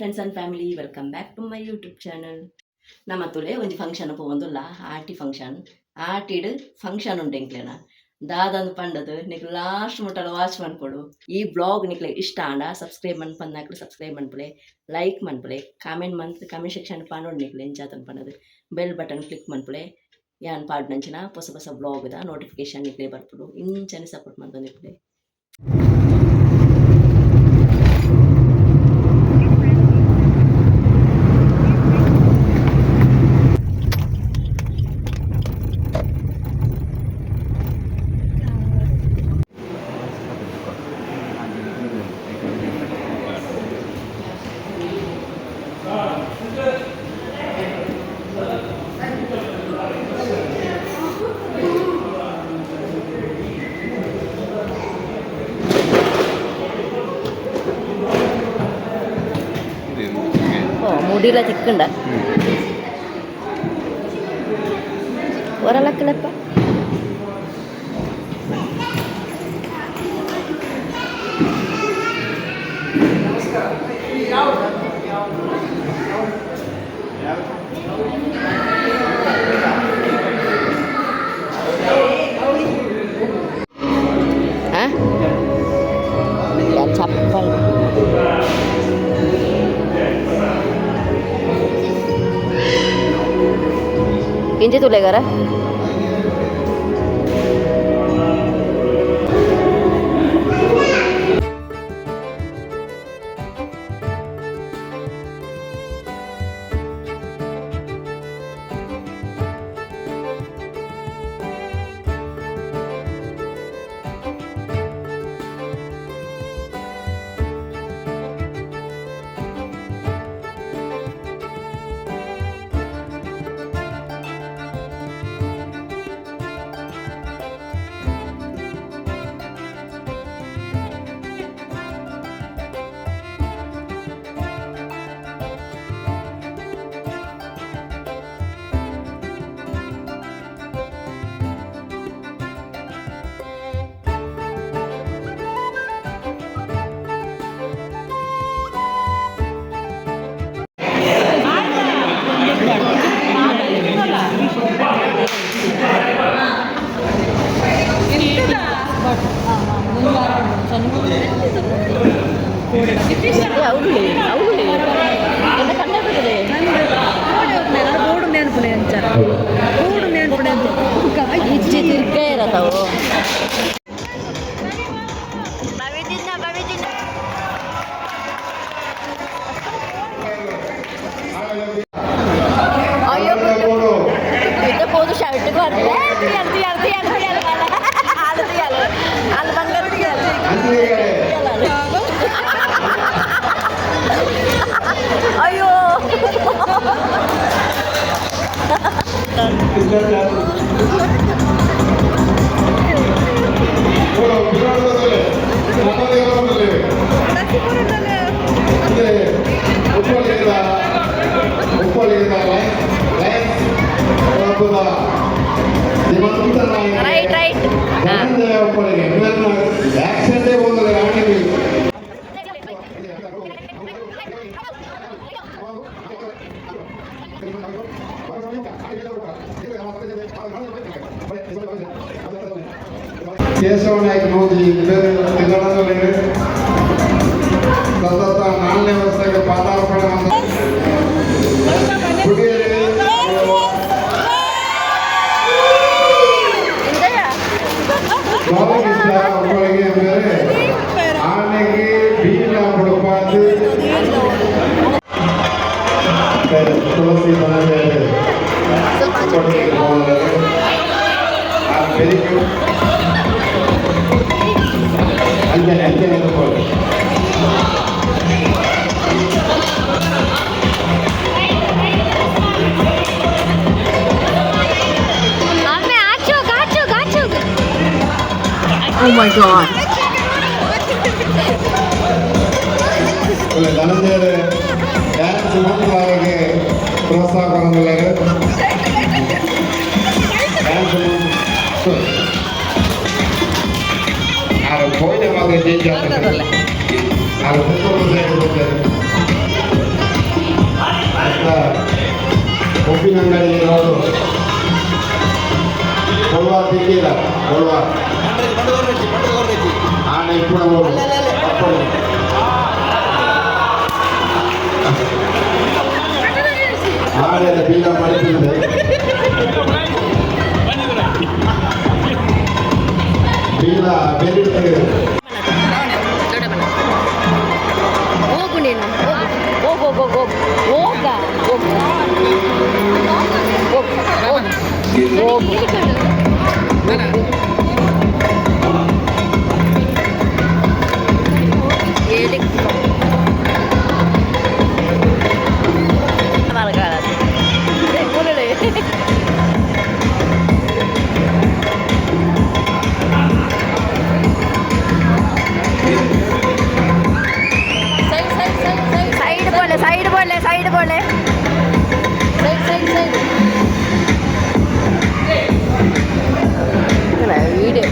Friends and family, welcome back to my YouTube channel. ನಮ್ಮ ತುಲೆ ಒಂಜಿ ಫಂಕ್ಷನ್ ಪೋವಂದುಲ್ಲ, ಆಟಿ ಫಂಕ್ಷನ್. ಆಟಿಡ್ ಫಂಕ್ಷನ್ ಉಂಟು ಎಂಕ್ಲೆನ ದಾದಂದು ಪಂಡದು ನಿಕ್ ಲಾಸ್ಟ್ ಮುಟ್ಟಲು ವಾಚ್ ಮನ್ಪೊಡು. ಈ ಬ್ಲಾಗ್ ನಿಕ್ಲೆ ಇಷ್ಟ ಆಂಡ ಸಬ್ಸ್ಕ್ರೈಬ್ ಮನ್ಪಂದಾಕ್ಲು ಸಬ್ಸ್ಕ್ರೈಬ್ ಮನ್ಪುಲೆ, ಲೈಕ್ ಮನ್ಪುಲೆ, ಕಾಮೆಂಟ್ ಸೆಕ್ಷನ್ ಪಾಂಡೋಡು ನಿಕ್ಲೆ ಎಂಚಾತನ್ ಪಂಡದು ಬೆಲ್ ಬಟನ್ ಕ್ಲಿಕ್ ಮನ್ಪುಲೆ. ಯಾನ್ ಪಾಡ್ನಂಚಿನ ಹೊಸ ಹೊಸ ಬ್ಲಾಗ್ದ ನೋಟಿಫಿಕೇಶನ್ ನಿಕ್ಲೆ ಬರ್ಪುಡು. ಇಂಚನೆ ಸಪೋರ್ಟ್ ಮನ್ಪಂದಿಪ್ಲೆ. മുടിയില ചിക്കുണ്ട ഒരളക്കിലപ്പ ചപ്പൽ किंचे तुले करा అయ్యో రైట్ రైట్ ಕೇಶವ ನಾಯ್ಕ ಮೋದಿ ಸತತ 4ನೇ ವರ್ಷಕ್ಕೆ ಪಾದಾರ್ಪಣೆ ಒಬ್ಬಳಿಗೆ ಅಂದರೆ ಆನೆಗೆ ಬೀಜ ಕೊಡಬಾರ್ದು ತುಳಸಿ ಮನೆ ಅಂಜನೆ Oh my god. Dhananjaya dance ಮಂತ್ರವಾಗಿ ಪ್ರೋತ್ಸಾಹ ಕೊಡಲಿದ್ದಾರೆ. ಡ್ಯಾನ್ಸ್ ಯಾರು ಭೋಜನ ಮಾಡಿ ಜೈಜಾಗ್ತಾರೆ. ಯಾರು ಉಪ್ಪಿನಂಗಡಿ ಇರೋದು ಕೊಡುವ ತಿಕ್ಕಿಲ್ಲ ಕೊಡುವ ಆನೆ ಕೂಡ ಆನೆ ಬೀಗ ಮಾಡ್ತಿದ್ದೆ ಬೀಗ ಬೆರೀತದೆ ಹೋಗು ನೀನು ಹೋಗು ಹೋಗು ಹೋಗು ಹೋಗ ಹೋಗು ಹೋಗು साइड बोले साइड बोले वीडियो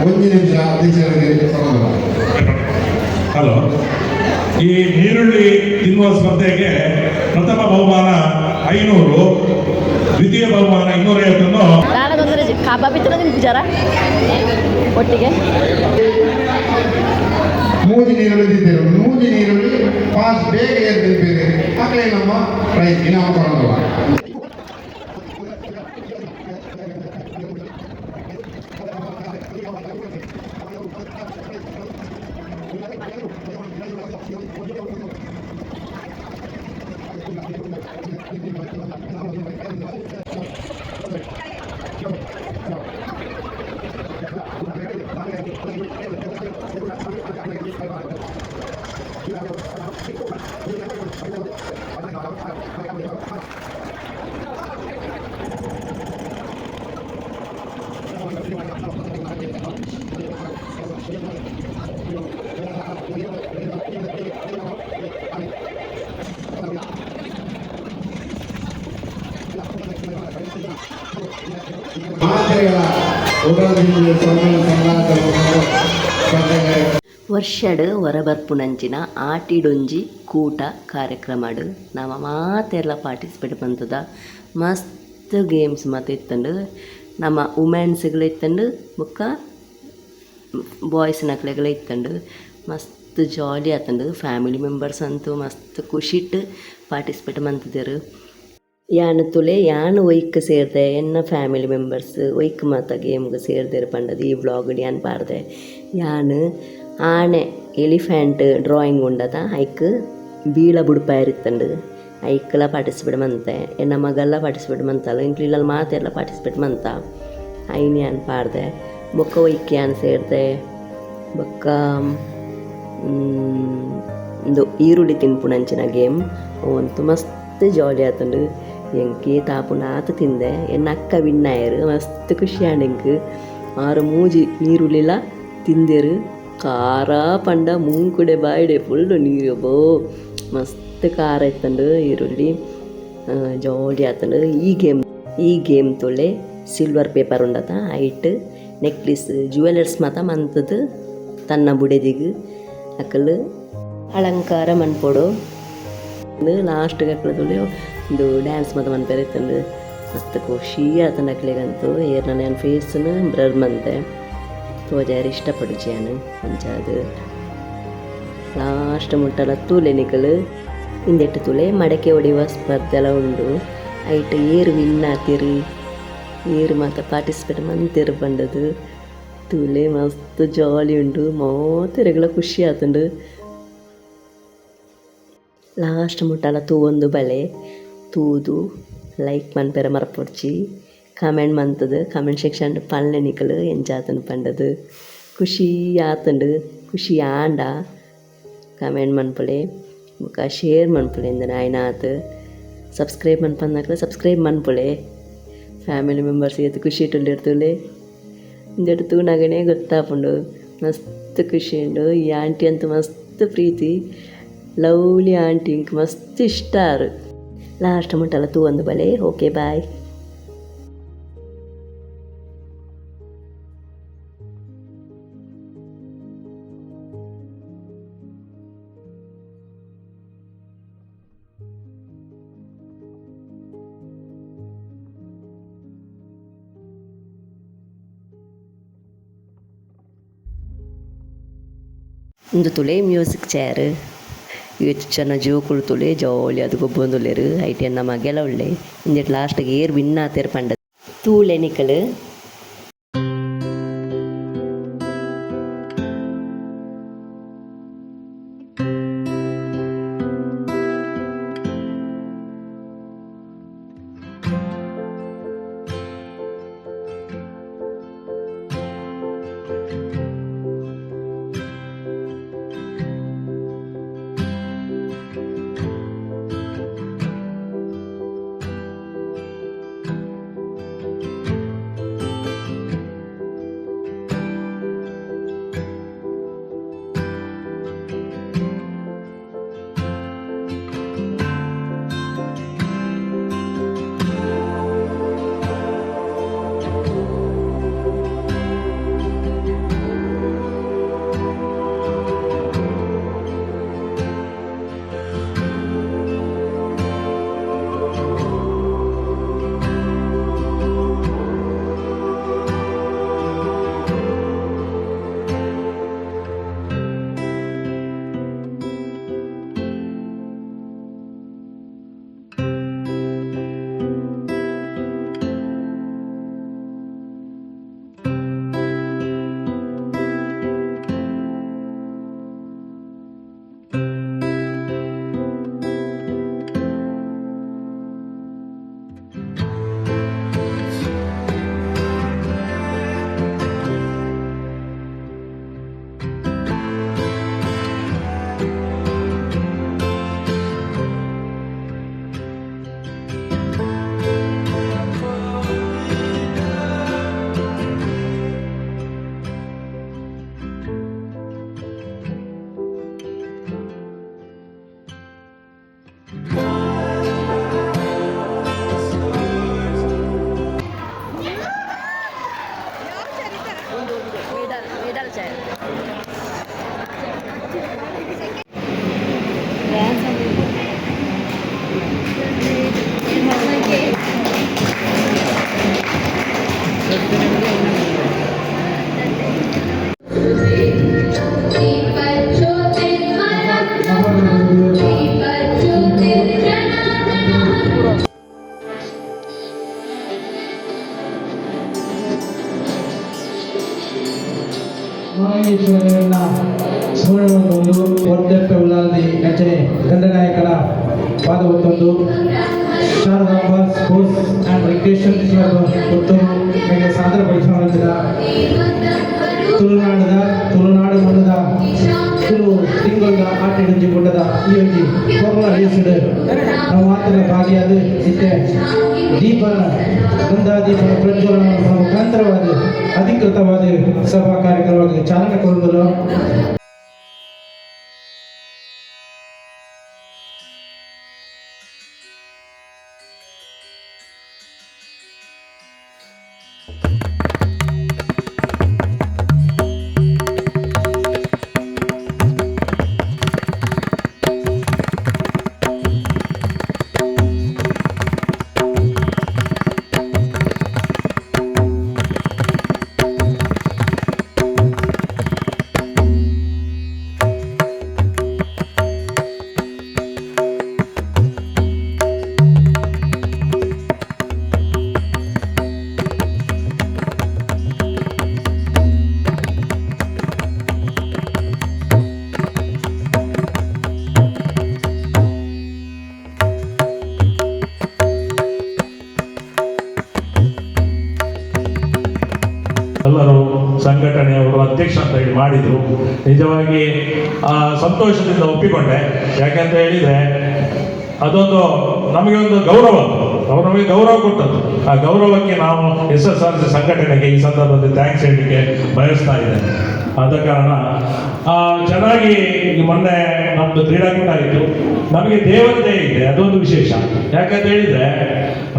ಒಂದು ನಿಮಿಷ ಅಧ್ಯಕ್ಷರಿಗೆ ಸಮಾಧಾನ. ಹಲೋ, ಈ ನೀರುಳ್ಳಿ ತಿನ್ನುವ ಸ್ಪರ್ಧೆಗೆ ಪ್ರಥಮ ಬಹುಮಾನ 500, ದ್ವಿತೀಯ ಬಹುಮಾನ 250. ನಾನೊಂದರೆ ಕಬಾಬ್ ಇತ್ತು ನಿಮ್ಗೆ ಜರ ಒಟ್ಟಿಗೆ ಮೂಜಿ ನೀರುಳ್ಳಿ ತಿಂತೀರು, ಮೂಜಿ ನೀರುಳ್ಳಿ ಫಾಸ್ಟ್ ಬೇಗ ಏರ್ ತಿಂತೀರಿ ಮಕ್ಕಳೇ ನಮ್ಮ ಪ್ರೈಸ್ ಇನಾಮ ಕೊಡೋದಲ್ಲ. ವರ್ಷಡ್ ಹೊರಬರ್ಪುನಂಚಿನ ಆಟಿಡೊಂಜಿ ಕೂಟ ಕಾರ್ಯಕ್ರಮಡ್ ನಮ ಮಾತೆರ್ಲ ಪಾರ್ಟಿಸಿಪೇಟ್ ಪಂತದ ಮಸ್ತ್ ಗೇಮ್ಸ್ ಮಾತ ಇತ್ತಂಡು ನಮ್ಮ ವುಮೆನ್ಸ್ಗಳ ಇತ್ತಂಡು ಬೊಕ್ಕ ಬಾಯ್ಸ್ ನಕ್ಲೆಗಳ ಇತ್ತಂಡು ಮಸ್ತ್ ಜಾಲಿ ಆತಂಡು ಫ್ಯಾಮಿಲಿ ಮೆಂಬರ್ಸ್ ಅಂತೂ ಮಸ್ತ್ ಖುಷಿಟ್ ಪಾರ್ಟಿಸಿಪೇಟ್ ಮಂತಿದ್ದೇರು. ಯಾನು ತುಲೆ ಯಾನು ಒಯ್ಕ್ ಸೇರಿದೆ ಎನ್ನ ಫ್ಯಾಮಿಲಿ ಮೆಂಬರ್ಸ್ ಒಯ್ಕ್ ಮಾತ ಗೇಮ್ಗೆ ಸೇರ್ದೇರು ಪಂಡದು ಈ ವ್ಲಾಗಡ್ ಯಾನು ಪಾರ್ದೆ. ಯಾನು ಆನೆ ಎಲಿಫೆಂಟ್ ಡ್ರಾಯಿಂಗ್ ಉಂಡದ ಐಕ್ ಬೀಳ ಬುಡ್ಪಾಯಿರಿತ್ತಂಡು ಐಕ್ಲ ಪಾರ್ಟಿಸಿಪೇಟ್ ಮಂತೆ ಎನ್ನ ಮಗಲ್ಲ ಪಾರ್ಟಿಸಿಪೇಟ್ ಮಂತಲ್ಲ ಇಂಕ್ಲಿಲ್ಲ ಮಾತೆಲ್ಲ ಪಾರ್ಟಿಸಿಪೇಟ್ ಮಂತ ಐನ್ ಯಾನು ಪಾರ್ದೆ. ಬೊಕ್ಕ ಒಯ್ಕ್ ಯಾನು ಸೇರಿದೆ ಬೊಕ್ಕ ಒಂದು ಈರುಳ್ಳಿ ತಿನ್ಪುನಂಚಿನ ಗೇಮ್ ಅವಂತೂ ಮಸ್ತ್ ಜಾಲಿ ಆತಂಡು. ಎಂಕಿ ತಾಪುನ ಆತು ತಿಂದೆ ಎನ್ನ ಅಕ್ಕ ವಿನ್ನಾಯರು ಮಸ್ತ್ ಖುಷಿ ಆಂಡೆಂಕ್ ಆರು ಮೂಜಿ ನೀರುಳ್ಳಿಲ ತಿಂದೇರು ಖಾರ ಪಂಡ ಮೂಂಕುಡೆ ಬಾಯಿಡೆ ಫುಲ್ಲು ನೀರು ಬೋ ಮಸ್ತ್ ಖಾರ ಇತ್ತಂಡು ಈರುಳ್ಳಿ ಜಾಲಿ ಆತಂಡು. ಈ ಗೇಮ್ ತೊಳೆ ಸಿಲ್ವರ್ ಪೇಪರ್ ಉಂಡತ ಐಟ್ ನೆಕ್ಲೆಸ್ ಜ್ಯುವೆಲರ್ಸ್ ಮಾತ ಮಂತದ್ದು ತನ್ನ ಬುಡೆದಿಗೆ ಅಕ್ಕಲು ಅಲಂಕಾರ ಮನ್ಪೊಡು. ಲಾಸ್ಟ್ಗೆ ಅಕ್ಕಳದೊಳ್ಳೆ ಒಂದು ಡ್ಯಾನ್ಸ್ ಮಾತ ಮನ್ಪೇರು ಇತ್ತಂಡು ಮಸ್ತ್ ಖುಷಿ ಆತಂಡು ಅಕ್ಲೆಗಂತೂ ಏರ್ ನನ್ನ ಫೇಸ್ನು ಬ್ರರ್ ಮಂತೆ ತೋಜಾರು ಇಷ್ಟಪಡುಚಿ ನಾನು ಅಂಚಾದು ಲಾಸ್ಟ್ ಮುಟ್ಟಲ ತೂಲೆ ನಿಕಲು ಇಂದೆಟ್ಟು ತುಲೆ ಮಡಕೆ ಹೊಡೆಯುವ ಸ್ಪರ್ಧೆಲ ಉಂಡು ಐಟ್ ಏರು ವಿನ್ ಆತಿರು ಏರು ಮಾತ ಪಾರ್ಟಿಸಿಪೇಟ್ ಮಂತಿರು ಪಂಡದು ತುಲೆ ಮಸ್ತ್ ಜಾಲಿ ಉಂಡು ಮಾತೆರೆಗಳ ಖುಷಿ ಆತುಂಡು. ಲಾಸ್ಟ್ ಮುಟ್ಟಲ ತೂವೊಂದು ಬಳೆ ತೂದು ಲೈಕ್ ಮನ್ಪೆರ ಮರಪೊಡ್ಚಿ ಕಮೆಂಟ್ ಮಂತದು ಕಮೆಂಟ್ ಸೆಕ್ಷನ್ ಪಲ್ಲೆ ನಿಕಲು ಎಂಜಾತನು ಪಂಡದು ಖುಷಿ ಆತುಂಡು ಖುಷಿ ಆಂಡ ಕಮೆಂಟ್ ಮನ್ಪೊಳೆ ಮುಖ ಶೇರ್ ಮನ್ಪುಳೆ ಇಂದ ಆಯ್ನಾತ್ ಸಬ್ಸ್ಕ್ರೈಬ್ ಮನ್ಪಂದಾಕ್ಲ ಸಬ್ಸ್ಕ್ರೈಬ್ ಮನ್ಪುಳೆ ಫ್ಯಾಮಿಲಿ ಮೆಂಬರ್ಸ್ ಎತ್ತು ಖುಷಿ ಇಟ್ಟುಲ್ಲಿರ್ತುಲೆ ಇಂದೆಟ್ಟು ತೂನಾಗನೇ ಗೊತ್ತಾಪುಂಡು ಮಸ್ತ್ ಖುಷಿ ಉಂಡು ಈ ಆಂಟಿ ಅಂತೂ ಮಸ್ತ್ ಪ್ರೀತಿ ಲವ್ಲಿ ಆಂಟಿ ಇಂಕ್ ಮಸ್ತ್ ಇಷ್ಟ ಆರು ಲಾಸ್ಟ್ ಮುಟ್ಟಲ್ಲ ತೂ ಒಂದು ಬಲೆ ಓಕೆ ಬಾಯ್. ಇಂದು ತುಳೆ ಮ್ಯೂಸಿಕ್ ಚೇರ್ ಯೋಚನ ಜೋಕುಳು ತುಳೆ ಜಾಲಿ ಅದು ಗೊಬ್ಬೊಂದುಲ್ಲೇರು ಐಟಿ ನಮ್ಮ ಗೆಲ ಉಳ್ಳೆ ಇಂದಿಟ್ಟು ಲಾಸ್ಟ್ಗೆ ಏರ್ ವಿನ್ ಆತೇರು ಪಂಡ ತೂಳೆ ನಿಕ್ಕಲು medal chair ಮಹೇಶ್ವರನ ಸುವರ್ಣವೊಂದು ವರ್ಧಪ್ಪ ಉಳ್ಳಾದಿ ರಚನೆ ದಂಡನಾಯಕರ ಪಾದವತ್ತೊಂದು Sharadamba sports and recreation club Puttur ಮೇಲೆ ಸಾದರಪಡಿಸಲಾಗುತ್ತಿದ್ದ ತುಳುನಾಡು ಮಣ್ಣದ ತುಳು ತಿಂಗಳ ಆಟ ಹಿಡಿದುಕೊಂಡದ ಈ ಒಂದು ಕೊರೋನಾ ರೇಸ್ಡ್ ನಾವು ಮಾತ್ರ ಭಾಗಿಯಾದ ಇತ್ತೆ ದೀಪ ಗಂಧಾದೀಪ ಪ್ರಜ್ವಲನ ಮುಖಾಂತರವಾದ ಅಧಿಕೃತವಾದ ಸಭಾ ಕಾರ್ಯಕ್ರಮಕ್ಕೆ ಚಾಲನೆ ಕೊಡಲು ಎಲ್ಲರೂ ಸಂಘಟನೆಯವರು ಅಧ್ಯಕ್ಷ ಅಂತ ಹೇಳಿ ಮಾಡಿದರು. ನಿಜವಾಗಿ ಸಂತೋಷದಿಂದ ಒಪ್ಪಿಕೊಂಡೆ. ಯಾಕಂತ ಹೇಳಿದರೆ ಅದೊಂದು ನಮಗೆ ಒಂದು ಗೌರವ, ಅವರು ನಮಗೆ ಗೌರವ ಕೊಟ್ಟದ್ದು. ಆ ಗೌರವಕ್ಕೆ ನಾವು SSRC ಸಂಘಟನೆಗೆ ಈ ಸಂದರ್ಭದಲ್ಲಿ ಥ್ಯಾಂಕ್ಸ್ ಹೇಳಲಿಕ್ಕೆ ಬಯಸ್ತಾ ಇದ್ದೇನೆ. ಆದ ಕಾರಣ ಚೆನ್ನಾಗಿ ಮೊನ್ನೆ ನಮ್ಮದು ಕ್ರೀಡಾಕೂಟ ಆಯಿತು. ನಮಗೆ ದೇವತೆ ಇದೆ, ಅದೊಂದು ವಿಶೇಷ. ಯಾಕಂತ ಹೇಳಿದರೆ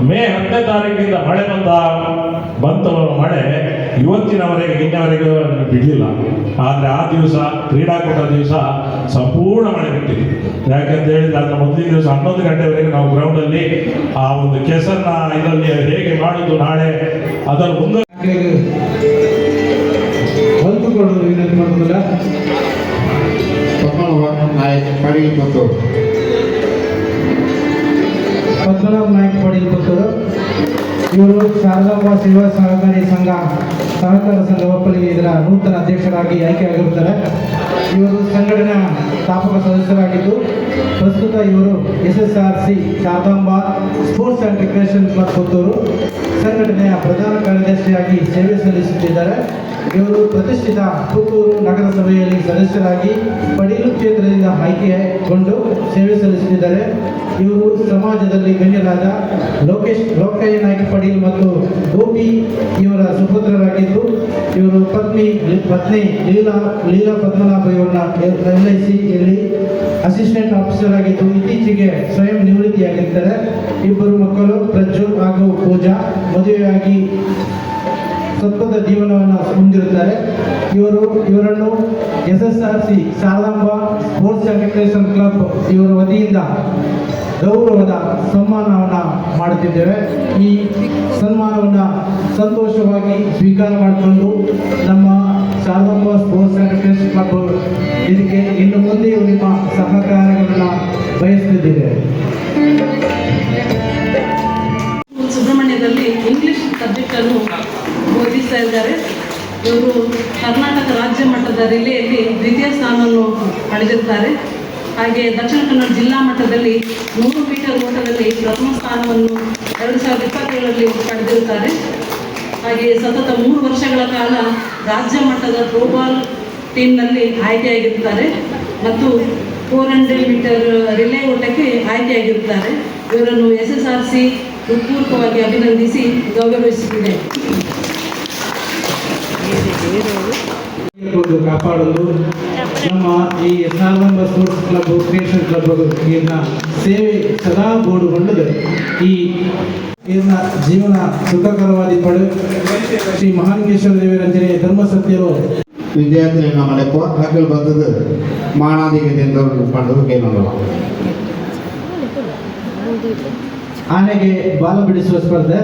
ಮೇ 10ನೇ ತಾರೀಕಿನಿಂದ ಮಳೆ ಬಂತು. ಮಳೆ ಇವತ್ತಿನವರೆಗೆ ಇನ್ನವರೆಗೂ ಬಿಡಲಿಲ್ಲ. ಆದರೆ ಆ ದಿವಸ ಕ್ರೀಡಾಕೂಟ ದಿವಸ ಸಂಪೂರ್ಣ ಮಳೆ ಬಿಟ್ಟಿದೆ. ಯಾಕಂತ ಹೇಳಿದ್ರೆ ಅದರ ಮೊದಲಿನ ದಿವಸ 11 ಗಂಟೆವರೆಗೆ ನಾವು ಗ್ರೌಂಡಲ್ಲಿ ಆ ಒಂದು ಕೆಸರನ್ನ ಇದರಲ್ಲಿ ಹೇಗೆ ಮಾಡುದು ನಾಳೆ ಅದರ ಮುಂದೆ ಹೊಂದಿಕೊಳ್ಳಲು ವಿನಂತಿ ಮಾಡುವುದಿಲ್ಲ. ಪದ್ಮನಾಭ ನಾಯಕ್ ಪಡೀಲ್ ಪುತ್ತೂರು. ಪದ್ಮನಾಭ ನಾಯಕ್ ಪಡೀಲ್ ಪುತ್ತೂರು ಇವರು ಶಾರದಾಂಬಾ ಸೇವಾ ಸಹಕಾರಿ ಸಹಕಾರ ಸಂಘ ಒಪ್ಪಲಿಗೆ ಇದರ ನೂತನ ಅಧ್ಯಕ್ಷರಾಗಿ ಆಯ್ಕೆಯಾಗಿರುತ್ತಾರೆ. ಇವರು ಸಂಘಟನೆಯ ಸ್ಥಾಪಕ ಸದಸ್ಯರಾಗಿದ್ದು ಪ್ರಸ್ತುತ ಇವರು SSRC Sharadamba sports and recreation club Puttur ಸಂಘಟನೆಯ ಪ್ರಧಾನ ಕಾರ್ಯದರ್ಶಿಯಾಗಿ ಸೇವೆ ಸಲ್ಲಿಸುತ್ತಿದ್ದಾರೆ. ಇವರು ಪ್ರತಿಷ್ಠಿತ ಪುತ್ತೂರು ನಗರಸಭೆಯಲ್ಲಿ ಸದಸ್ಯರಾಗಿ ಪಡೀಲು ಕ್ಷೇತ್ರದಿಂದ ಆಯ್ಕೆಗೊಂಡು ಸೇವೆ ಸಲ್ಲಿಸುತ್ತಿದ್ದಾರೆ. ಇವರು ಸಮಾಜದಲ್ಲಿ ಗಣ್ಯರಾದ ಲೋಕಯ್ಯ ನಾಯ್ಕ ಪಡೀಲ್ ಮತ್ತು ಗೋಪಿ ಇವರ ಸುಪುತ್ರರಾಗಿದ್ದು, ಇವರು ಪತ್ನಿ ಲೀಲಾ ಪದ್ಮನಾಭ ಇವರನ್ನ LIC ಯಲ್ಲಿ ಅಸಿಸ್ಟೆಂಟ್ ಆಫೀಸರ್ ಆಗಿದ್ದು ಇತ್ತೀಚೆಗೆ ಸ್ವಯಂ ನಿವೃತ್ತಿಯಾಗಿದ್ದಾರೆ. ಇಬ್ಬರು ಮಕ್ಕಳು ಪ್ರಜ್ವಲ್ ಹಾಗೂ ಪೂಜಾ ಮದುವೆಯಾಗಿ ಸತ್ವದ ಜೀವನವನ್ನು ಹೊಂದಿರುತ್ತಾರೆ. ಇವರನ್ನು SSRC Sharadamba sports and recreation club ಇವರ ವತಿಯಿಂದ ಗೌರವದ ಸನ್ಮಾನವನ್ನು ಮಾಡುತ್ತಿದ್ದೇವೆ. ಈ ಸನ್ಮಾನವನ್ನು ಸಂತೋಷವಾಗಿ ಸ್ವೀಕಾರ ಮಾಡಿಕೊಂಡು ನಮ್ಮ Sharadamba sports and recreation club ಇದಕ್ಕೆ ಇನ್ನು ಮುಂದೆಯೂ ನಿಮ್ಮ ಸಹಕಾರಗಳನ್ನು ಬಯಸುತ್ತಿದ್ದೇವೆ. ಸುಬ್ರಹ್ಮಣ್ಯದಲ್ಲಿ ಇಂಗ್ಲಿಷ್ ಸಬ್ಜೆಕ್ಟನ್ನು ಬೋಧಿಸ್ತಾ ಇದ್ದಾರೆ. ಇವರು ಕರ್ನಾಟಕ ರಾಜ್ಯ ಮಟ್ಟದ ರಿಲೆಯಲ್ಲಿ ದ್ವಿತೀಯ ಸ್ಥಾನವನ್ನು ಪಡೆದಿರ್ತಾರೆ. ಹಾಗೆ ದಕ್ಷಿಣ ಕನ್ನಡ ಜಿಲ್ಲಾ ಮಟ್ಟದಲ್ಲಿ 100 ಮೀಟರ್ ಓಟದಲ್ಲಿ ಪ್ರಥಮ ಸ್ಥಾನವನ್ನು 2027ರಲ್ಲಿ ಪಡೆದಿರುತ್ತಾರೆ. ಹಾಗೆ ಸತತ 3 ವರ್ಷಗಳ ಕಾಲ ರಾಜ್ಯ ಮಟ್ಟದ ಥ್ರೋಬಾಲ್ ಟೀಮ್ನಲ್ಲಿ ಆಯ್ಕೆಯಾಗಿರುತ್ತಾರೆ ಮತ್ತು 400 ಮೀಟರ್ ರಿಲೇ ಓಟಕ್ಕೆ ಆಯ್ಕೆಯಾಗಿರುತ್ತಾರೆ. ಇವರನ್ನು SSRC ಹೃತ್ಪೂರ್ವಕವಾಗಿ ಅಭಿನಂದಿಸಿ ಗೌರವಿಸುತ್ತಿದೆ. ಕಾಪಾಡಲು ನಮ್ಮ ಈ Sharadamba sports club creation club ಇದನ್ನ ಸೇವೆ ಸದಾ ಬೋಡುಗೊಂಡದು. ಇದನ್ನ ಜೀವನ ಸುಖಕರವಾದ ಪಡು ಶ್ರೀ ಮಹಾಲಿಂಗೇಶ್ವರ ದೇವರಂಜನೆ ಧರ್ಮಸತ್ಯರು ವಿದ್ಯಾರ್ಥಿ ನಮ್ಮನೆ ಹಕ್ಕಲು ಬಂದದ್ದು ಮಾನಾಧಿಕತೆಯಿಂದ ಪಡೆದು ಕೇಳೋಣ. ಆನೆಗೆ ಬಾಲ ಬಿಡಿಸುವ ಸ್ಪರ್ಧೆ.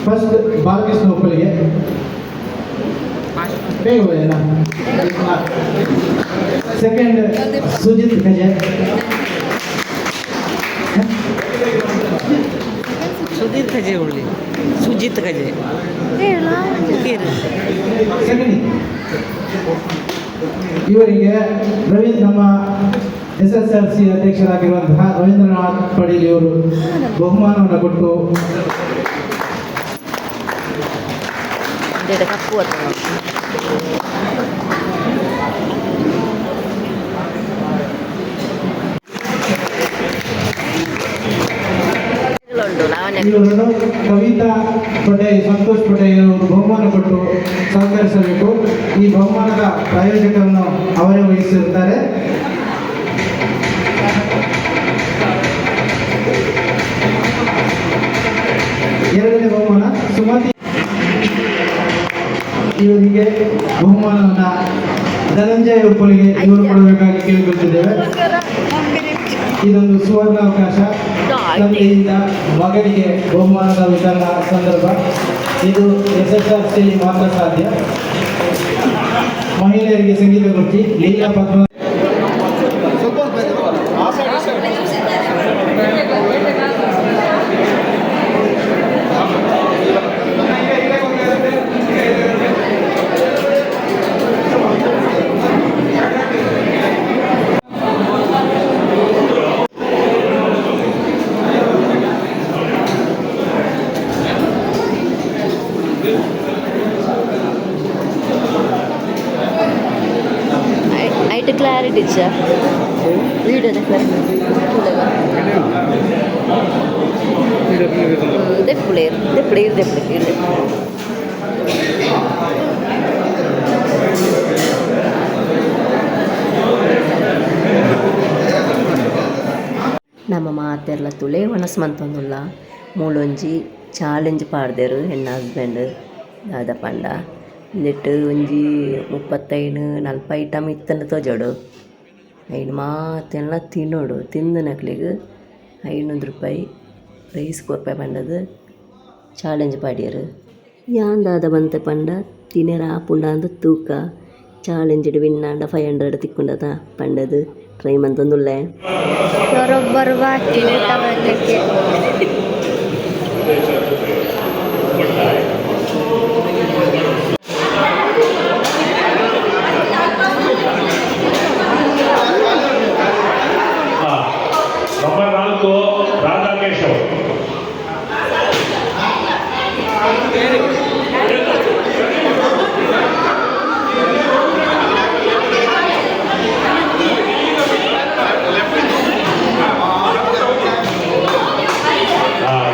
ಫಸ್ಟ್ ಬಾಲಕೃಷ್ಣ ಒಪ್ಪಲಿಗೆ ಬೇಗ ಹೋಗೋಣ. ಸೆಕೆಂಡ್ ಸುಜಿತ್ ಗಜೆ. ಸುಜಿತ್ ಗಜೆ ಸೆಕೆಂಡ್ ಇವರಿಗೆ ನಮ್ಮ SSRC ಅಧ್ಯಕ್ಷರಾಗಿರುವಂತಹ ರವೀಂದ್ರನಾಥ್ ಪಡೀಲ್ ಇವರು ಬಹುಮಾನವನ್ನು ಕೊಟ್ಟು ಕಪ್ಪು ಇವರನ್ನು ಕವಿತಾ ಪಟೇಲ್, ಸಂತೋಷ್ ಪಟೇಲ್ ಅವರು ಬಹುಮಾನ ಕೊಟ್ಟು ಸಹಕರಿಸಬೇಕು. ಈ ಬಹುಮಾನದ ಪ್ರಾಯೋಜಕರನ್ನು ಅವರೇ ವಹಿಸಿರುತ್ತಾರೆ. ಎರಡನೇ ಬಹುಮಾನ ಸುಮತಿ ಇವರಿಗೆ ಬಹುಮಾನವನ್ನು ಧನಂಜಯ ಉಪ್ಪಲಿಗೆ ಇವರು ಕೊಡಬೇಕಾಗಿ ಕೇಳಿಕೊಳ್ತಿದ್ದೇವೆ. ಇದೊಂದು ಸುವರ್ಣಾವಕಾಶ. ತಂದೆಯಿಂದ ಮಗನಿಗೆ ಬಹುಮಾನದ ವಿತರಣಾ ಸಂದರ್ಭ ಇದು SSRC ಮಾತ್ರ ಸಾಧ್ಯ. ಮಹಿಳೆಯರಿಗೆ ಸಂಗೀತ ಕುರ್ಚಿ ಲೀಲಾ ಪದ್ಮ ಕ್ಲಾರಿಟಿ ಇಚ್ಚ ವೀಡಿಯೋದ ಕ್ಲಾರಿಟಿ ದೆಪ್ಪುಳೆ ಇರ್ದೆ ನಮ್ಮ ಮಾತೆರ್ಲ ತುಳೆ ಮನಸ್ಸು ಮೂಲೊಂಜಿ ಚಾಲೆಂಜ್ ಪಾಡ್ದೆರು ಹೆಣ್ಣು ಹಸ್ಬೆಂಡ್ ದಾದ ಪಂಡ ನೆಟ್ಟು ಒಂಜಿ 35-40 ಐಟಮ್ ಇತ್ತಂದು ತೋಜೋಡು ಐನು ಮಾತೆಲ್ಲ ತಿನ್ನೋಡು ತಿಂದು ನಕ್ಲಿಗೆ ₹500 ಪ್ರೈಸ್ ಕೊರ್ಪೆ ಪಂಡದು ಚಾಲೆಂಜ್ ಪಾಡ್ಯರು ಯಾಂದಾದ ಬಂತೆ ಪಂಡ ತಿನ್ನೆರ ಆಪುಂಡ ಅಂದು ತೂಕ ಚಾಲೆಂಜ್ ವಿನ್ನಾಂಡ 500 ತಿಕ್ಕೊಂಡದ ಪಂಡದು ಟ್ರೈ ಮಂತೊಂದುಲ್ಲೆ ಬರೋಬ್ಬರು ಬಾಕಿ ತಗೊಳ್ಳಿಕ್ಕೆ ನಂಬರ್ 4 ರಾಧಾಕೇಶವ್.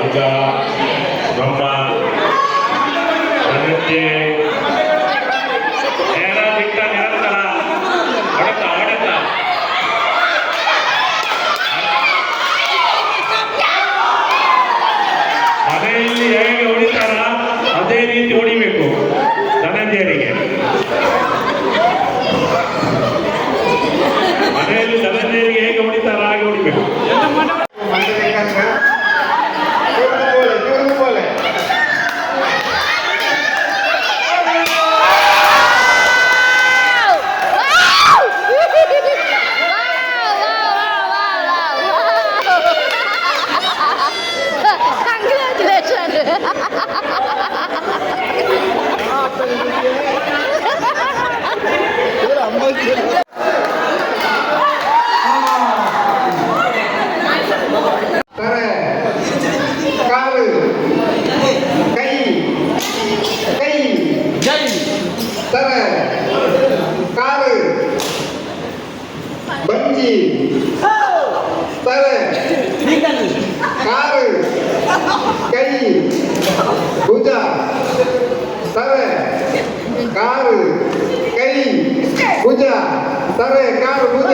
ಈಗ ನಮ್ಮ ಅದಕ್ಕೆ ನೇರ ದಿಟ್ಟ ನಿರಂತರ ಹೊಡೆತ ಮನೆಯಲ್ಲಿ ಹೇಗೆ ಹೊಡಿತಾರ ಅದೇ ರೀತಿ ಹೊಡಿಬೇಕು ಧನಂಜಯರಿಗೆ. ಮನೆಯಲ್ಲಿ ಧನಂಜಯರಿಗೆ ಹೇಗೆ ಹೊಡಿತಾರ ಹಾಗೆ ಹೊಡಿಬೇಕು. ಕಾಲು ಕೈ ಕೈ ತರ ಕಾಲು ಬಂಜಿ ತರ ಕಾಲು ಕೈ ಭುಜ ತರ ಕಾಲು ಕೈ ಭುಜ ತರ ಕಾಲು ಭುಜ